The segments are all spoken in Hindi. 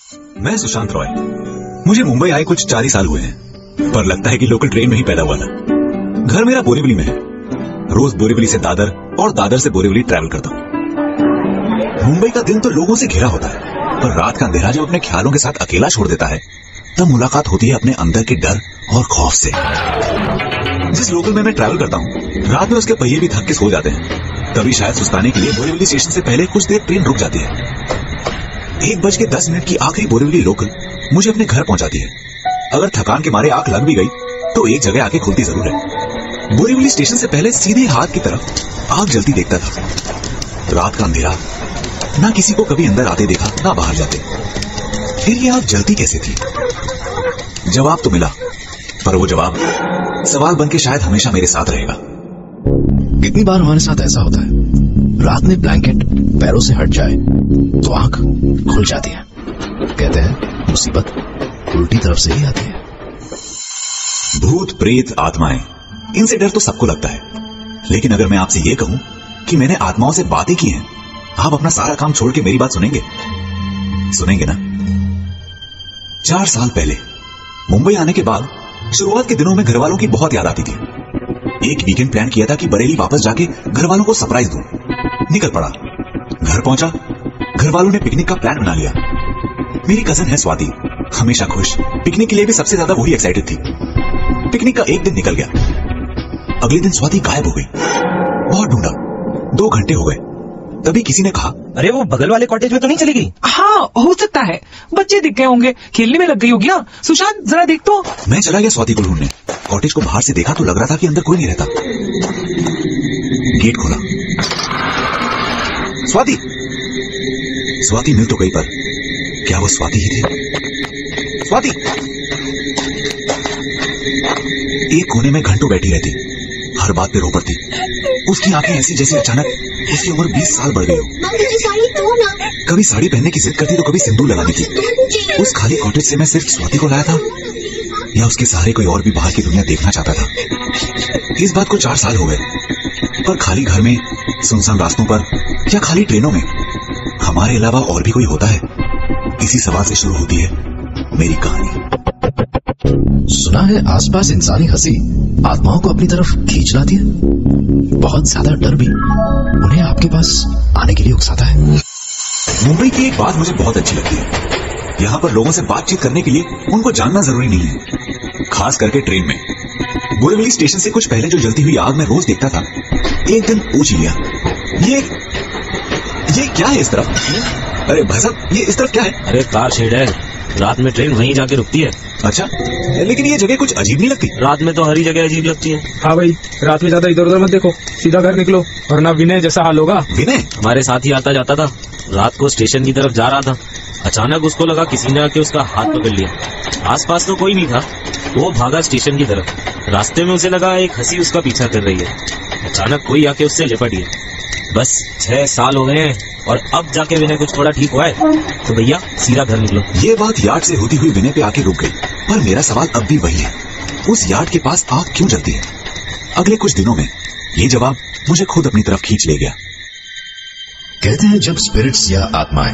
मैं सुशांत रॉय। मुझे मुंबई आए कुछ 4 ही साल हुए हैं, पर लगता है कि लोकल ट्रेन में ही पैदा हुआ था। घर मेरा बोरीवली में है। रोज बोरीवली से दादर और दादर से बोरीवली ट्रैवल करता हूँ। मुंबई का दिन तो लोगों से घिरा होता है, पर रात का अंधेरा जब अपने ख्यालों के साथ अकेला छोड़ देता है, तब मुलाकात होती है अपने अंदर के डर और खौफ से। जिस लोकल में मैं ट्रैवल करता हूँ, रात में उसके पहिए भी थक के सो जाते हैं। तभी शायद सुस्ताने के लिए बोरीवली स्टेशन से पहले कुछ देर ट्रेन रुक जाती है। 1:10 की आखिरी बोरीवली लोकल मुझे अपने घर पहुंचाती है। अगर थकान के मारे आंख लग भी गई तो एक जगह आके खुलती जरूर है। बोरीवली स्टेशन से पहले सीधे हाथ की तरफ आग जलती देखता था। रात का अंधेरा, ना किसी को कभी अंदर आते देखा ना बाहर जाते। फिर ये आग जलती कैसे थी? जवाब तो मिला, पर वो जवाब सवाल बन के शायद हमेशा मेरे साथ रहेगा। कितनी बार हमारे साथ ऐसा होता है, रात में ब्लैंकेट पैरों से हट जाए तो आंख खुल जाती है। कहते हैं मुसीबत उल्टी तरफ से ही आती है। भूत, प्रेत, आत्माएं, इनसे डर तो सबको लगता है, लेकिन अगर मैं आपसे ये कहूं कि मैंने आत्माओं से बातें की हैं, आप अपना सारा काम छोड़ के मेरी बात सुनेंगे? सुनेंगे ना? 4 साल पहले मुंबई आने के बाद शुरुआत के दिनों में घर वालों की बहुत याद आती थी। एक वीकेंड प्लान किया था कि बरेली वापस जाके घर वालों को सरप्राइज दूं। निकल पड़ा। घर पहुंचा, घर वालों ने पिकनिक का प्लान बना लिया। मेरी कजन है स्वाति, हमेशा खुश। पिकनिक के लिए भी सबसे ज्यादा वही एक्साइटेड थी। पिकनिक का एक दिन निकल गया। अगले दिन स्वाति गायब हो गई। बहुत ढूंढा, 2 घंटे हो गए। तभी किसी ने कहा, अरे वो बगल वाले कॉटेज में तो नहीं चली गई? हाँ, हो सकता है, बच्चे दिख गए होंगे, खेलने में लग गई होगी ना। सुशांत जरा देख तो। मैं चला गया स्वाति को ढूंढने। कॉटेज को बाहर से देखा तो लग रहा था कि अंदर कोई नहीं रहता। गेट खोला। स्वाति! स्वाति मिल तो गई, पर क्या वो स्वाति ही थी? स्वाति! एक कोने में घंटों बैठी रहती, हर बात पे रो पड़ती। उसकी आंखें ऐसी जैसे अचानक उसकी उम्र 20 साल बढ़ गई हो। कभी साड़ी पहनने की जिद करती तो कभी सिंदूर लगाने की। उस खाली कॉटेज से मैं सिर्फ स्वाति को लाया था, या उसके सहारे कोई और भी बाहर की दुनिया देखना चाहता था? इस बात को 4 साल हो गए, पर खाली घर में, सुनसान रास्तों पर या खाली ट्रेनों में हमारे अलावा और भी कोई होता है? इसी सवाल से शुरू होती है मेरी कहानी। सुना है आसपास इंसानी हंसी आत्माओं को अपनी तरफ खींच लाती है। बहुत ज्यादा डर भी उन्हें आपके पास आने के लिए उकसाता है। मुंबई की एक बात मुझे बहुत अच्छी लगती है। यहाँ पर लोगों से बातचीत करने के लिए उनको जानना जरूरी नहीं है, खास करके ट्रेन में। बोरीवली स्टेशन से कुछ पहले जो जलती हुई आग मैं रोज देखता था, एक दिन पूछ लिया, ये क्या है इस तरफ? अरे भाई साहब, ये इस तरफ क्या है? अरे कार शेड है, रात में ट्रेन वहीं जाके रुकती है। अच्छा, लेकिन ये जगह कुछ अजीब नहीं लगती? रात में तो हर जगह अजीब लगती है। हाँ भाई, रात में ज्यादा इधर उधर मत देखो, सीधा घर निकलो, वरना विनय जैसा हाल होगा। विनय हमारे साथ ही आता जाता था। रात को स्टेशन की तरफ जा रहा था, अचानक उसको लगा किसी ने आके उसका हाथ पकड़ लिया। आसपास तो कोई नहीं था, वो भागा स्टेशन की तरफ। रास्ते में उसे लगा एक हंसी उसका पीछा कर रही है। अचानक कोई आके उससे लिपट गया। बस 6 साल हो गए हैं और अब जाके विनय कुछ थोड़ा ठीक हुआ है, तो भैया सीधा घर निकलो। ये बात यार्ड से होती हुई विनय पे आके रुक गई, पर मेरा सवाल अब भी वही है, उस यार्ड के पास आग क्यों जलती है? अगले कुछ दिनों में ये जवाब मुझे खुद अपनी तरफ खींच ले गया। कहते हैं जब स्पिरिट्स या आत्माएं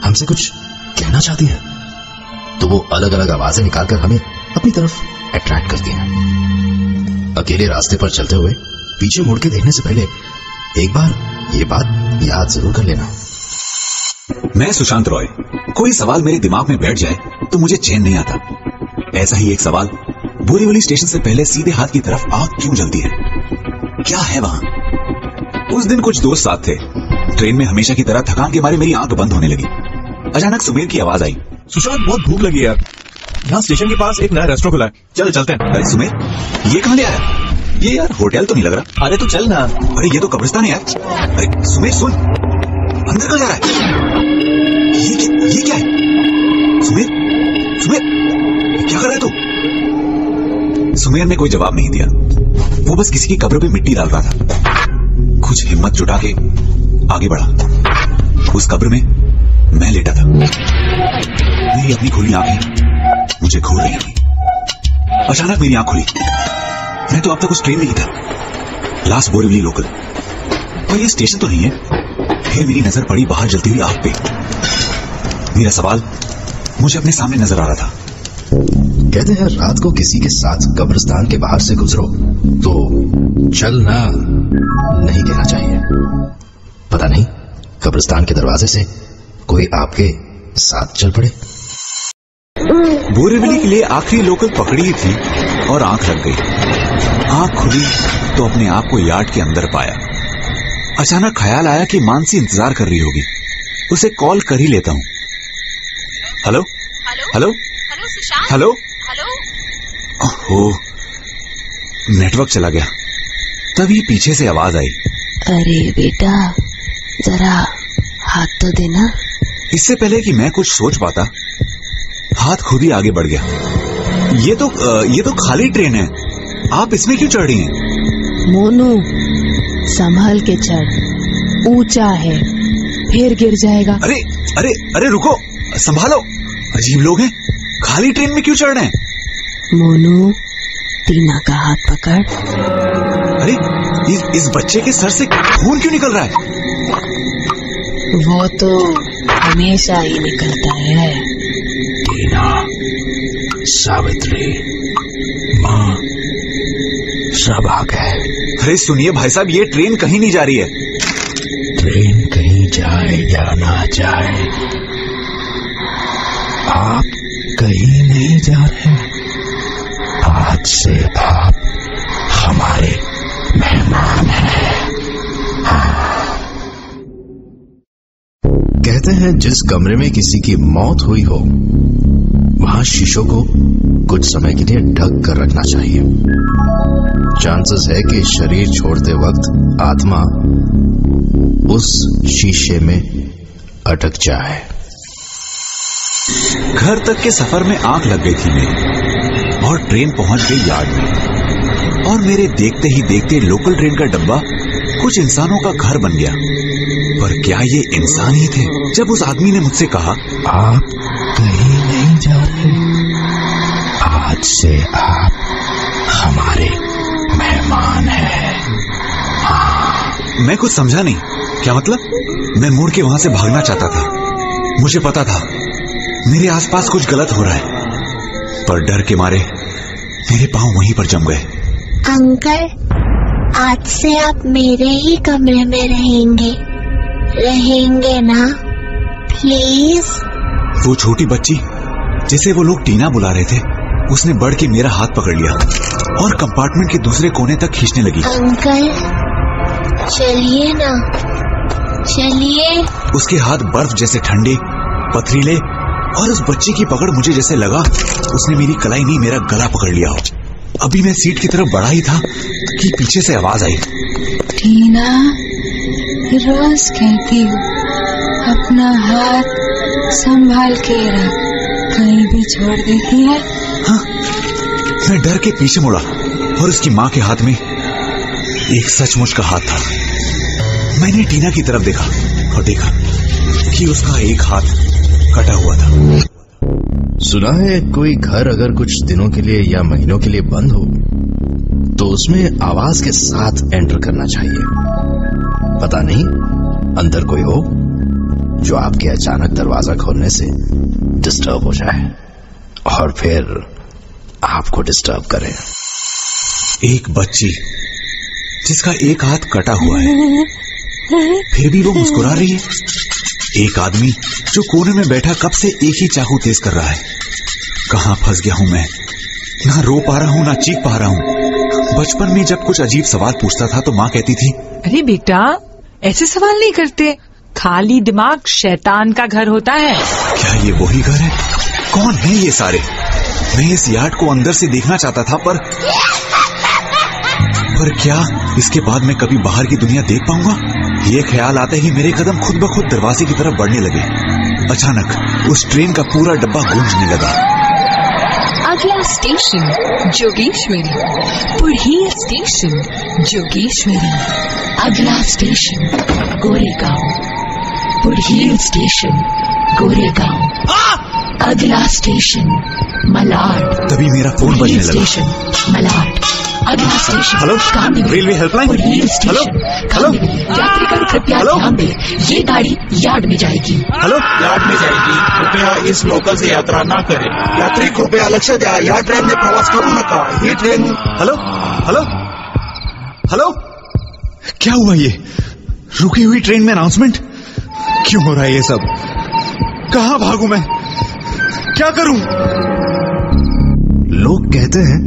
हमसे कुछ कहना चाहती है, तो वो अलग अलग आवाजें निकालकर हमें अपनी तरफ अट्रैक्ट करती हैं। अकेले रास्ते पर चलते हुए पीछे मुड़ के देखने से पहले एक बार ये बात याद जरूर कर लेना। मैं सुशांत रॉय। कोई सवाल मेरे दिमाग में बैठ जाए तो मुझे चैन नहीं आता। ऐसा ही एक सवाल, बोरीवली स्टेशन से पहले सीधे हाथ की तरफ आग क्यों जलती है? क्या है वहां? उस दिन कुछ दोस्त साथ थे। ट्रेन में हमेशा की तरह थकान के मारे मेरी आंख बंद होने लगी। अचानक सुमेर की आवाज आई, सुशांत बहुत भूख लगी यार, यहाँ स्टेशन के पास एक नया रेस्टोरेंट खुला है, चलते हैं। अरे सुमेर, ये कहाँ ले आया? ये यार होटल तो नहीं लग रहा। अरे तू चल ना। अरे ये तो कब्रिस्तान है यार। अरे सुमेर सुन, अंदर कहाँ जा रहा है? ये क्या है? सुमेर, क्या कर रहा है तू? सुमेर ने कोई जवाब नहीं दिया। वो बस किसी की कब्र पे मिट्टी डाल रहा था। कुछ हिम्मत जुटा के आगे बढ़ा। उस कब्र में मैं लेटा था। मेरी अपनी खुली आंखें मुझे घूर रही थी। अचानक मेरी आंख खुली। मैं तो अब तक उस ट्रेन में ही था, लास्ट बोरीवली लोकल। और ये स्टेशन तो नहीं है। फिर मेरी नजर पड़ी बाहर जलती हुई आग पे। मेरा सवाल मुझे अपने सामने नजर आ रहा था। कहते हैं रात को किसी के साथ कब्रिस्तान के बाहर से गुजरो तो चलना नहीं कहना चाहिए। पता नहीं कब्रिस्तान के दरवाजे से कोई आपके साथ चल पड़े। बोरीवली के लिए आखिरी लोकल पकड़ी ही थी और आंख लग गई। आंख खुली तो अपने आप को यार्ड के अंदर पाया। अचानक ख्याल आया कि मानसी इंतजार कर रही होगी, उसे कॉल कर ही लेता हूं। Hello hello hello Sushant. Hello hello. Oh, network चला गया। तभी पीछे से आवाज आई, अरे बेटा जरा हाथ तो देना। इससे पहले कि मैं कुछ सोच पाता, हाथ खुद ही आगे बढ़ गया। ये तो खाली ट्रेन है, आप इसमें क्यों चढ़ रही हैं? मोनू संभाल के चढ़, ऊंचा है, फिर गिर जाएगा। अरे अरे अरे रुको, संभालो, अजीब लोग हैं, खाली ट्रेन में क्यों चढ़ रहे हैं? मोनू टीना का हाथ पकड़। अरे इस बच्चे के सर से खून क्यों निकल रहा है? वो तो हमेशा ही निकलता है। टीना, सावित्री, माँ, सब आ गए। अरे सुनिए भाई साहब, ये ट्रेन कहीं नहीं जा रही है। ट्रेन कहीं जाए या ना जाए, आप कहीं नहीं जा रहे। आज से आप हमारे मेहमान हैं। कहते हैं जिस कमरे में किसी की मौत हुई हो वहां शीशों को कुछ समय के लिए ढक कर रखना चाहिए। चांसेस है कि शरीर छोड़ते वक्त आत्मा उस शीशे में अटक जाए। घर तक के सफर में आंख लग गई थी मेरी और ट्रेन पहुंच गई यार्ड में, और मेरे देखते ही देखते लोकल ट्रेन का डब्बा कुछ इंसानों का घर बन गया। पर क्या ये इंसान ही थे? जब उस आदमी ने मुझसे कहा, आप कहीं नहीं जा रहे, आज से आप हमारे मेहमान हैं। मैं कुछ समझा नहीं। क्या मतलब? मैं मुड़ के वहां से भागना चाहता था। मुझे पता था मेरे आसपास कुछ गलत हो रहा है, पर डर के मारे मेरे पांव वहीं पर जम गए। अंकल, आज से आप मेरे ही कमरे में रहेंगे ना? प्लीज। वो छोटी बच्ची जिसे वो लोग टीना बुला रहे थे, उसने बढ़ के मेरा हाथ पकड़ लिया और कंपार्टमेंट के दूसरे कोने तक खींचने लगी। अंकल चलिए ना, चलिए। उसके हाथ बर्फ जैसे ठंडे, पथरीले, और उस बच्ची की पकड़ मुझे जैसे लगा उसने मेरी कलाई नहीं, मेरा गला पकड़ लिया हो। अभी मैं सीट की तरफ बढ़ा ही था कि पीछे से आवाज आई, टीना, रोज कहती हूँ अपना हाथ संभाल के रख, कहीं भी छोड़ देती है। हाँ, मैं डर के पीछे मुड़ा और उसकी माँ के हाथ में एक सचमुच का हाथ था। मैंने टीना की तरफ देखा और देखा कि उसका एक हाथ कटा हुआ था। सुना है कोई घर अगर कुछ दिनों के लिए या महीनों के लिए बंद हो तो उसमें आवाज के साथ एंटर करना चाहिए। पता नहीं अंदर कोई हो जो आपके अचानक दरवाजा खोलने से डिस्टर्ब हो जाए और फिर आपको डिस्टर्ब करे। एक बच्ची जिसका एक हाथ कटा हुआ है, फिर भी वो मुस्कुरा रही है। एक आदमी जो कोने में बैठा कब से एक ही चाकू तेज कर रहा है। कहां फंस गया हूं मैं? ना रो पा रहा हूं, ना चीख पा रहा हूं। बचपन में जब कुछ अजीब सवाल पूछता था तो माँ कहती थी, अरे बेटा, ऐसे सवाल नहीं करते, खाली दिमाग शैतान का घर होता है। क्या ये वही घर है? कौन है ये सारे? मैं इस यार्ड को अंदर से देखना चाहता था, पर क्या इसके बाद मैं कभी बाहर की दुनिया देख पाऊंगा? ये ख्याल आते ही मेरे कदम खुद ब खुद दरवाजे की तरफ बढ़ने लगे। अचानक उस ट्रेन का पूरा डब्बा गूंजने लगा। अगला स्टेशन जोगेश्वरी, पुढ़ी स्टेशन जोगेश्वरी। अगला स्टेशन गोरेगांव, पुढ़ी स्टेशन गोरेगांव। अगला स्टेशन मलाड। तभी मेरा फोन बजने लगा। स्टेशन मलाड। अगला station hello, railway helpline. Hello hello यात्रीगण कृपया ध्यान दें, ये गाड़ी यार्ड में जाएगी। हेलो, यार्ड में जाएगी, कृपया इस लोकल से यात्रा न करें। यात्री कृपया लक्ष द्या, या ट्रेन में प्रवास करू नका। ये ट्रेन। हेलो हेलो हेलो, क्या हुआ? ये रुकी हुई ट्रेन में अनाउंसमेंट क्यों हो रहा है? ये सब कहां भागूं मैं? क्या करूं? लोग कहते हैं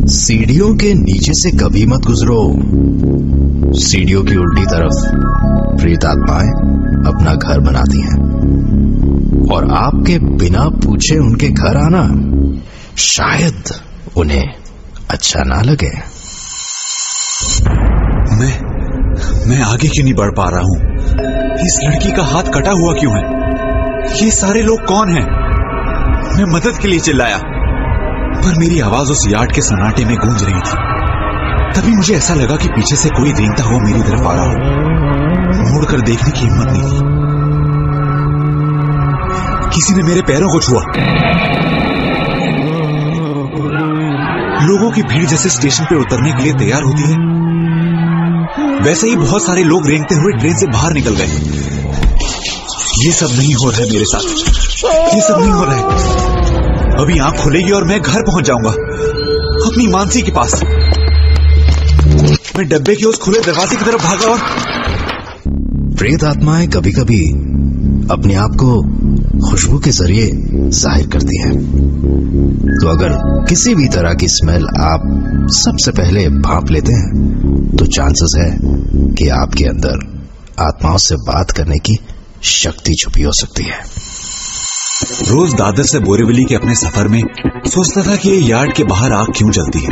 सीढ़ियों के नीचे से कभी मत गुजरो। सीढ़ियों की उल्टी तरफ प्रेत आत्माएं अपना घर बनाती हैं और आपके बिना पूछे उनके घर आना शायद उन्हें अच्छा ना लगे। मैं आगे क्यों नहीं बढ़ पा रहा हूं? इस लड़की का हाथ कटा हुआ क्यों है? ये सारे लोग कौन हैं? मैं मदद के लिए चिल्लाया, पर मेरी आवाज उस यार्ड के सन्नाटे में गूंज रही थी। तभी मुझे ऐसा लगा कि पीछे से कोई रेंगता हुआ मेरी तरफ आ रहा हो। मुड़कर देखने की हिम्मत नहीं थी। किसी ने मेरे पैरों को छुआ। लोगों की भीड़ जैसे स्टेशन पे उतरने के लिए तैयार होती है, वैसे ही बहुत सारे लोग रेंगते हुए ट्रेन से बाहर निकल गए। ये सब नहीं हो रहा है मेरे साथ, ये सब नहीं हो रहा है। अभी आंख खुलेगी और मैं घर पहुंच जाऊंगा, अपनी मानसी के पास। मैं डब्बे के उस खुले दरवाजे की तरफ भागा और प्रेत आत्माएं कभी कभी अपने आप को खुशबू के जरिए जाहिर करती हैं। तो अगर किसी भी तरह की स्मेल आप सबसे पहले भांप लेते हैं तो चांसेस है कि आपके अंदर आत्माओं से बात करने की शक्ति छुपी हो सकती है। रोज दादर से बोरीवली के अपने सफर में सोचता था कि ये यार्ड के बाहर आग क्यों जलती है।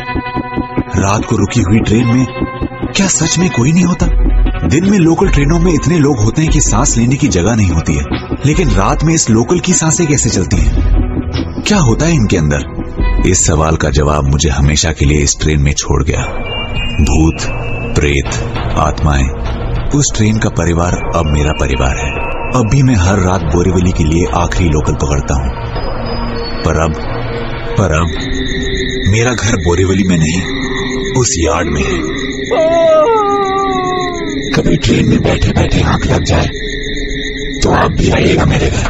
रात को रुकी हुई ट्रेन में क्या सच में कोई नहीं होता? दिन में लोकल ट्रेनों में इतने लोग होते हैं कि सांस लेने की जगह नहीं होती है, लेकिन रात में इस लोकल की सांसें कैसे चलती हैं? क्या होता है इनके अंदर? इस सवाल का जवाब मुझे हमेशा के लिए इस ट्रेन में छोड़ गया। भूत, प्रेत, आत्माएं, उस ट्रेन का परिवार अब मेरा परिवार है। अब भी मैं हर रात बोरीवली के लिए आखिरी लोकल पकड़ता हूं, पर अब मेरा घर बोरीवली में नहीं, उस यार्ड में है। कभी ट्रेन में बैठे बैठे आंख लग जाए तो आप भी आइएगा मेरे घर।